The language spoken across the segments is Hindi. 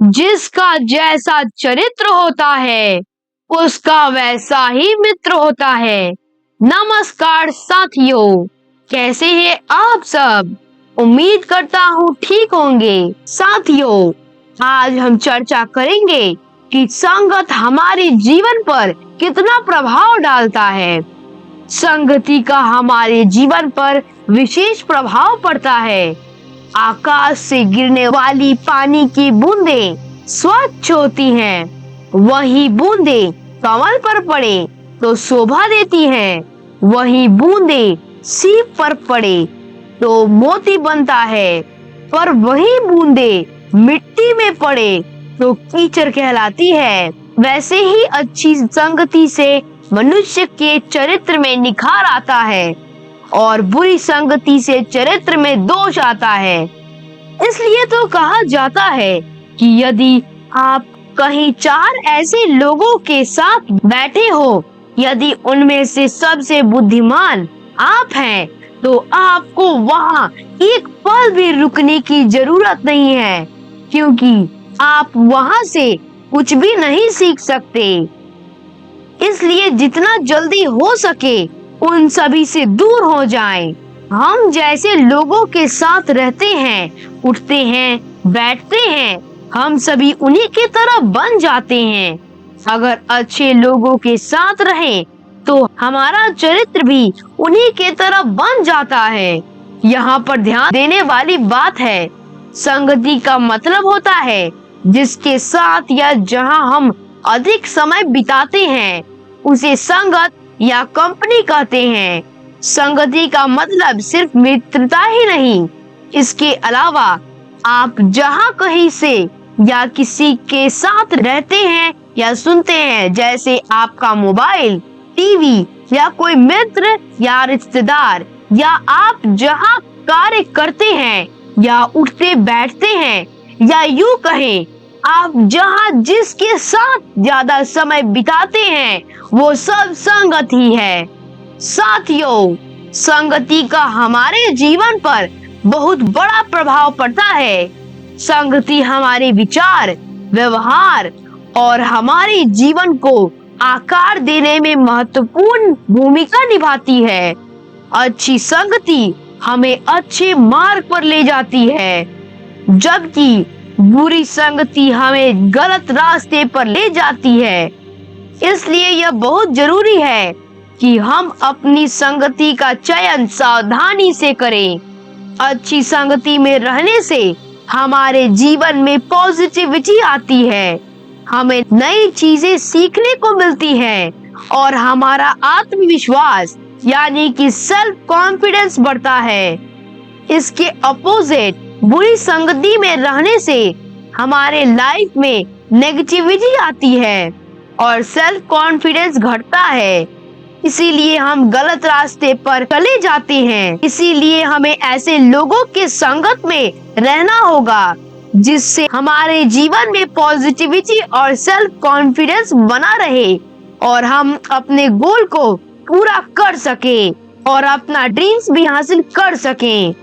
जिसका जैसा चरित्र होता है उसका वैसा ही मित्र होता है। नमस्कार साथियों, कैसे हैं आप सब? उम्मीद करता हूँ ठीक होंगे। साथियों, आज हम चर्चा करेंगे कि संगत हमारे जीवन पर कितना प्रभाव डालता है। संगति का हमारे जीवन पर विशेष प्रभाव पड़ता है। आकाश से गिरने वाली पानी की बूंदें स्वच्छ होती हैं, वही बूंदें कमल पर पड़े तो शोभा देती हैं, वही बूंदें सीप पर पड़े तो मोती बनता है, पर वही बूंदें मिट्टी में पड़े तो कीचड़ कहलाती है। वैसे ही अच्छी संगति से मनुष्य के चरित्र में निखार आता है और बुरी संगति से चरित्र में दोष आता है। इसलिए तो कहा जाता है कि यदि आप कहीं 4 ऐसे लोगों के साथ बैठे हो, यदि उनमें से सबसे बुद्धिमान आप हैं, तो आपको वहां एक पल भी रुकने की जरूरत नहीं है, क्योंकि आप वहां से कुछ भी नहीं सीख सकते। इसलिए जितना जल्दी हो सके उन सभी से दूर हो जाएं। हम जैसे लोगों के साथ रहते हैं, उठते हैं, बैठते हैं, हम सभी उन्हीं की तरह बन जाते हैं। अगर अच्छे लोगों के साथ रहें तो हमारा चरित्र भी उन्हीं के तरह बन जाता है। यहाँ पर ध्यान देने वाली बात है, संगति का मतलब होता है जिसके साथ या जहाँ हम अधिक समय बिताते हैं उसे संगत या कंपनी कहते हैं। संगति का मतलब सिर्फ मित्रता ही नहीं, इसके अलावा आप जहाँ कहीं से या किसी के साथ रहते हैं या सुनते हैं, जैसे आपका मोबाइल, टीवी या कोई मित्र या रिश्तेदार, या आप जहाँ कार्य करते हैं या उठते बैठते हैं, या यूं कहें आप जहाँ जिसके साथ ज्यादा समय बिताते हैं वो सब संगत ही है। साथियों, संगति का हमारे जीवन पर बहुत बड़ा प्रभाव पड़ता है। संगति हमारे विचार, व्यवहार और हमारे जीवन को आकार देने में महत्वपूर्ण भूमिका निभाती है। अच्छी संगति हमें अच्छे मार्ग पर ले जाती है, जबकि बुरी संगति हमें गलत रास्ते पर ले जाती है। इसलिए यह बहुत जरूरी है कि हम अपनी संगति का चयन सावधानी से करें। अच्छी संगति में रहने से हमारे जीवन में पॉजिटिविटी आती है, हमें नई चीजें सीखने को मिलती हैं और हमारा आत्मविश्वास यानी कि सेल्फ कॉन्फिडेंस बढ़ता है। इसके अपोजिट बुरी संगति में रहने से हमारे लाइफ में नेगेटिविटी आती है और सेल्फ कॉन्फिडेंस घटता है। इसीलिए हम गलत रास्ते पर चले जाते हैं। इसीलिए हमें ऐसे लोगों के संगत में रहना होगा जिससे हमारे जीवन में पॉजिटिविटी और सेल्फ कॉन्फिडेंस बना रहे और हम अपने गोल को पूरा कर सके और अपना ड्रीम्स भी हासिल कर सकें।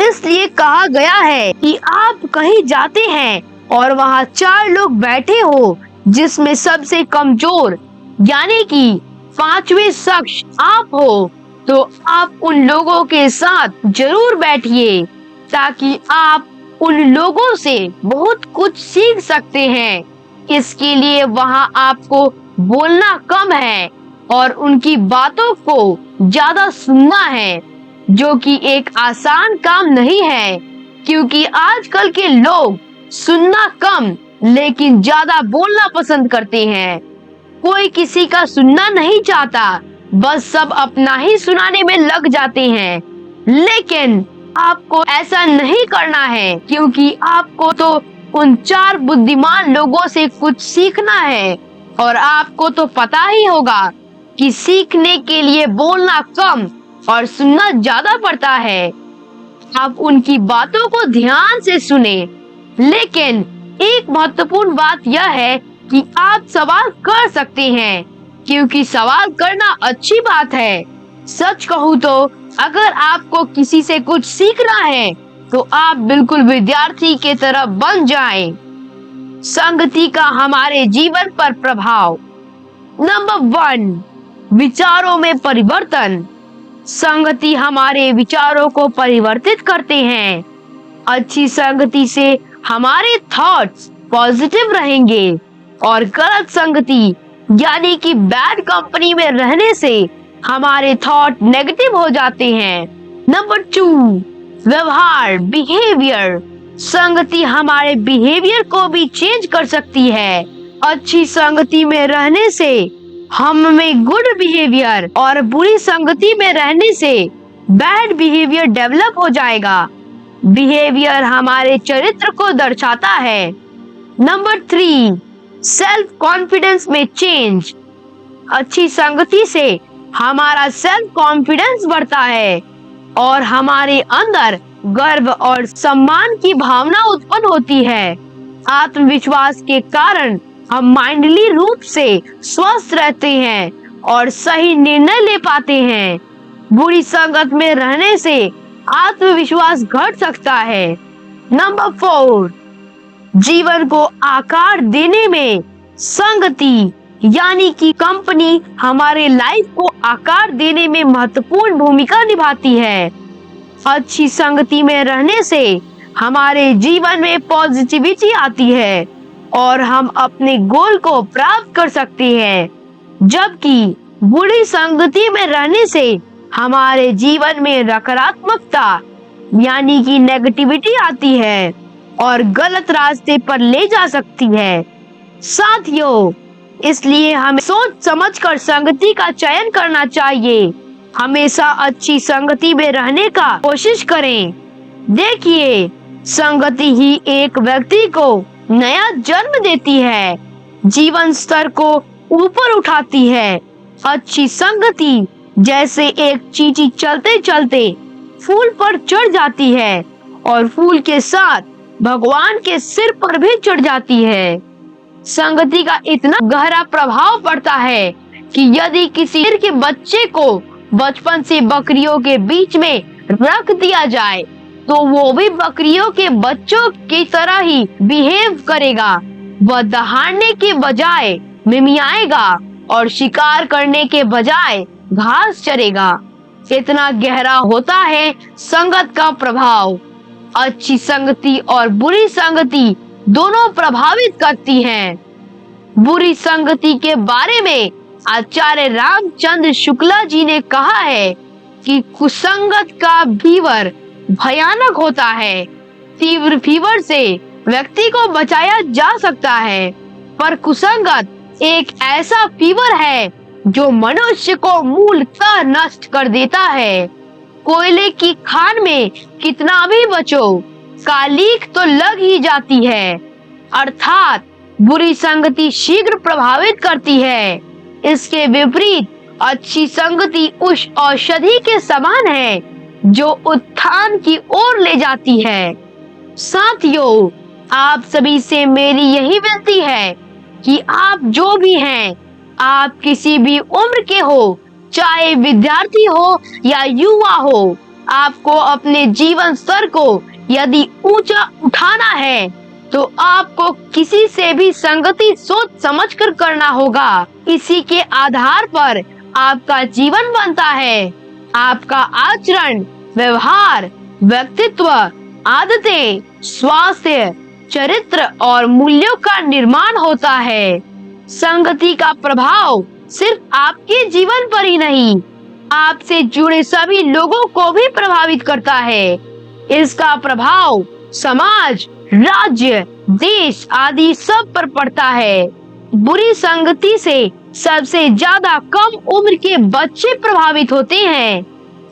इसलिए कहा गया है कि आप कहीं जाते हैं और वहाँ 4 लोग बैठे हो जिसमें सबसे कमजोर यानी कि 5वें शख्स आप हो, तो आप उन लोगों के साथ जरूर बैठिए ताकि आप उन लोगों से बहुत कुछ सीख सकते हैं। इसके लिए वहाँ आपको बोलना कम है और उनकी बातों को ज्यादा सुनना है, जो कि एक आसान काम नहीं है, क्योंकि आजकल के लोग सुनना कम लेकिन ज्यादा बोलना पसंद करते हैं। कोई किसी का सुनना नहीं चाहता, बस सब अपना ही सुनाने में लग जाते हैं। लेकिन आपको ऐसा नहीं करना है, क्योंकि आपको तो उन 4 बुद्धिमान लोगों से कुछ सीखना है और आपको तो पता ही होगा कि सीखने के लिए बोलना कम और सुनना ज्यादा पड़ता है। आप उनकी बातों को ध्यान से सुने, लेकिन एक महत्वपूर्ण बात यह है कि आप सवाल कर सकते हैं, क्योंकि सवाल करना अच्छी बात है। सच कहूँ तो अगर आपको किसी से कुछ सीखना है तो आप बिल्कुल विद्यार्थी के तरह बन जाएं। संगति का हमारे जीवन पर प्रभाव। नंबर 1, विचारों में परिवर्तन। संगति हमारे विचारों को परिवर्तित करते हैं। अच्छी संगति से हमारे थॉट्स पॉजिटिव रहेंगे और गलत संगति यानी कि बैड कंपनी में रहने से हमारे थॉट नेगेटिव हो जाते हैं। नंबर 2, व्यवहार, बिहेवियर। संगति हमारे बिहेवियर को भी चेंज कर सकती है। अच्छी संगति में रहने से हम में गुड बिहेवियर और बुरी संगति में रहने से बैड बिहेवियर डेवलप हो जाएगा। बिहेवियर हमारे चरित्र को दर्शाता है। नंबर 3, सेल्फ कॉन्फिडेंस में चेंज। अच्छी संगति से हमारा सेल्फ कॉन्फिडेंस बढ़ता है और हमारे अंदर गर्व और सम्मान की भावना उत्पन्न होती है। आत्मविश्वास के कारण हम माइंडली रूप से स्वस्थ रहते हैं और सही निर्णय ले पाते हैं। बुरी संगत में रहने से आत्मविश्वास घट सकता है। नंबर 4, जीवन को आकार देने में संगति यानी कि कंपनी हमारे लाइफ को आकार देने में महत्वपूर्ण भूमिका निभाती है। अच्छी संगति में रहने से हमारे जीवन में पॉजिटिविटी आती है और हम अपने गोल को प्राप्त कर सकते हैं, जबकि बुरी संगति में रहने से हमारे जीवन में नकारात्मकता यानी कि नेगेटिविटी आती है और गलत रास्ते पर ले जा सकती है। साथियों, इसलिए हमें सोच समझकर संगति का चयन करना चाहिए। हमेशा अच्छी संगति में रहने का कोशिश करें। देखिए, संगति ही एक व्यक्ति को नया जन्म देती है, जीवन स्तर को ऊपर उठाती है। अच्छी संगति जैसे एक चींटी चलते चलते फूल पर चढ़ जाती है और फूल के साथ भगवान के सिर पर भी चढ़ जाती है। संगति का इतना गहरा प्रभाव पड़ता है कि यदि किसी के बच्चे को बचपन से बकरियों के बीच में रख दिया जाए तो वो भी बकरियों के बच्चों की तरह ही बिहेव करेगा। वह दहाड़ने के बजाय मिमियाएगा और शिकार करने के बजाय घास चरेगा। इतना गहरा होता है संगत का प्रभाव। अच्छी संगति और बुरी संगति दोनों प्रभावित करती हैं। बुरी संगति के बारे में आचार्य रामचंद्र शुक्ला जी ने कहा है कि कुसंगत का फीवर भयानक होता है। तीव्र फीवर से व्यक्ति को बचाया जा सकता है, पर कुसंगत एक ऐसा फीवर है जो मनुष्य को मूलतः नष्ट कर देता है। कोयले की खान में कितना भी बचो, कालीख तो लग ही जाती है। अर्थात बुरी संगति शीघ्र प्रभावित करती है। इसके विपरीत अच्छी संगति उस औषधि के समान है जो उत्थान की ओर ले जाती है। साथियों, आप सभी से मेरी यही विनती है कि आप जो भी हैं, आप किसी भी उम्र के हो, चाहे विद्यार्थी हो या युवा हो, आपको अपने जीवन स्तर को यदि ऊंचा उठाना है तो आपको किसी से भी संगति सोच समझकर करना होगा। इसी के आधार पर आपका जीवन बनता है। आपका आचरण, व्यवहार, व्यक्तित्व, आदतें, स्वास्थ्य, चरित्र और मूल्यों का निर्माण होता है। संगति का प्रभाव सिर्फ आपके जीवन पर ही नहीं, आपसे जुड़े सभी लोगों को भी प्रभावित करता है। इसका प्रभाव समाज, राज्य, देश आदि सब पर पड़ता है। बुरी संगति से सबसे ज्यादा कम उम्र के बच्चे प्रभावित होते हैं,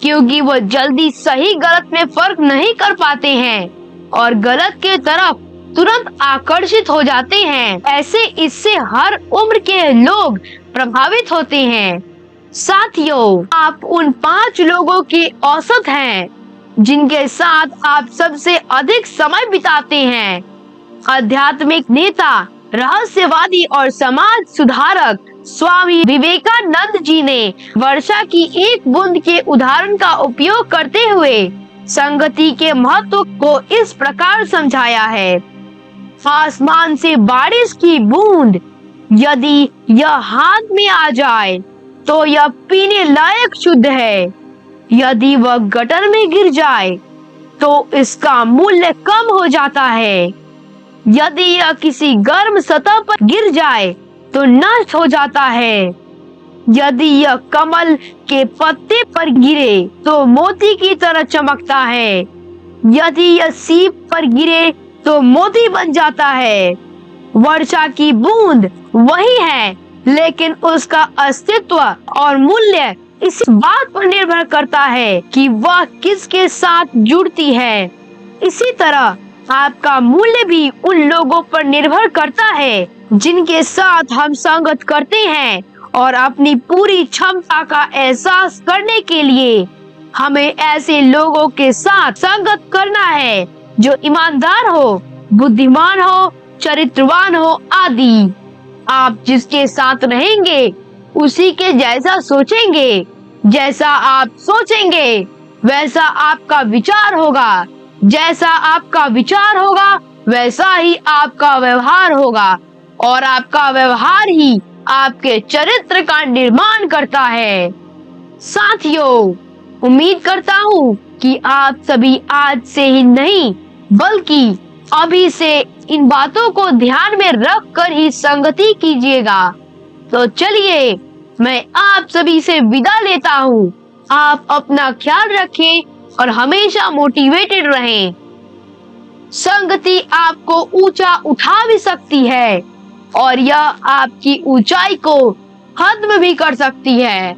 क्योंकि वो जल्दी सही गलत में फर्क नहीं कर पाते हैं और गलत के तरफ तुरंत आकर्षित हो जाते हैं। ऐसे इससे हर उम्र के लोग प्रभावित होते हैं। साथियों, आप उन 5 लोगों के औसत हैं जिनके साथ आप सबसे अधिक समय बिताते हैं। आध्यात्मिक नेता, रहस्यवादी और समाज सुधारक स्वामी विवेकानंद जी ने वर्षा की एक बूंद के उदाहरण का उपयोग करते हुए संगति के महत्व को इस प्रकार समझाया है। आसमान से बारिश की बूंद यदि यह हाथ में आ जाए तो यह पीने लायक शुद्ध है। यदि वह गटर में गिर जाए तो इसका मूल्य कम हो जाता है। यदि यह किसी गर्म सतह पर गिर जाए तो नष्ट हो जाता है। यदि यह कमल के पत्ते पर गिरे तो मोती की तरह चमकता है। यदि यह सीप पर गिरे तो मोती बन जाता है। वर्षा की बूंद वही है, लेकिन उसका अस्तित्व और मूल्य इस बात पर निर्भर करता है कि वह किसके साथ जुड़ती है। इसी तरह आपका मूल्य भी उन लोगों पर निर्भर करता है जिनके साथ हम संगत करते हैं, और अपनी पूरी क्षमता का एहसास करने के लिए हमें ऐसे लोगों के साथ संगत करना है जो ईमानदार हो, बुद्धिमान हो, चरित्रवान हो आदि। आप जिसके साथ रहेंगे उसी के जैसा सोचेंगे। जैसा आप सोचेंगे वैसा आपका विचार होगा। जैसा आपका विचार होगा वैसा ही आपका व्यवहार होगा, और आपका व्यवहार ही आपके चरित्र का निर्माण करता है। साथियों, उम्मीद करता हूँ कि आप सभी आज से ही नहीं बल्कि अभी से इन बातों को ध्यान में रख कर ही संगति कीजिएगा। तो चलिए मैं आप सभी से विदा लेता हूँ। आप अपना ख्याल रखें और हमेशा मोटिवेटेड रहें। संगति आपको ऊंचा उठा भी सकती है और यह आपकी ऊंचाई को खत्म भी कर सकती है।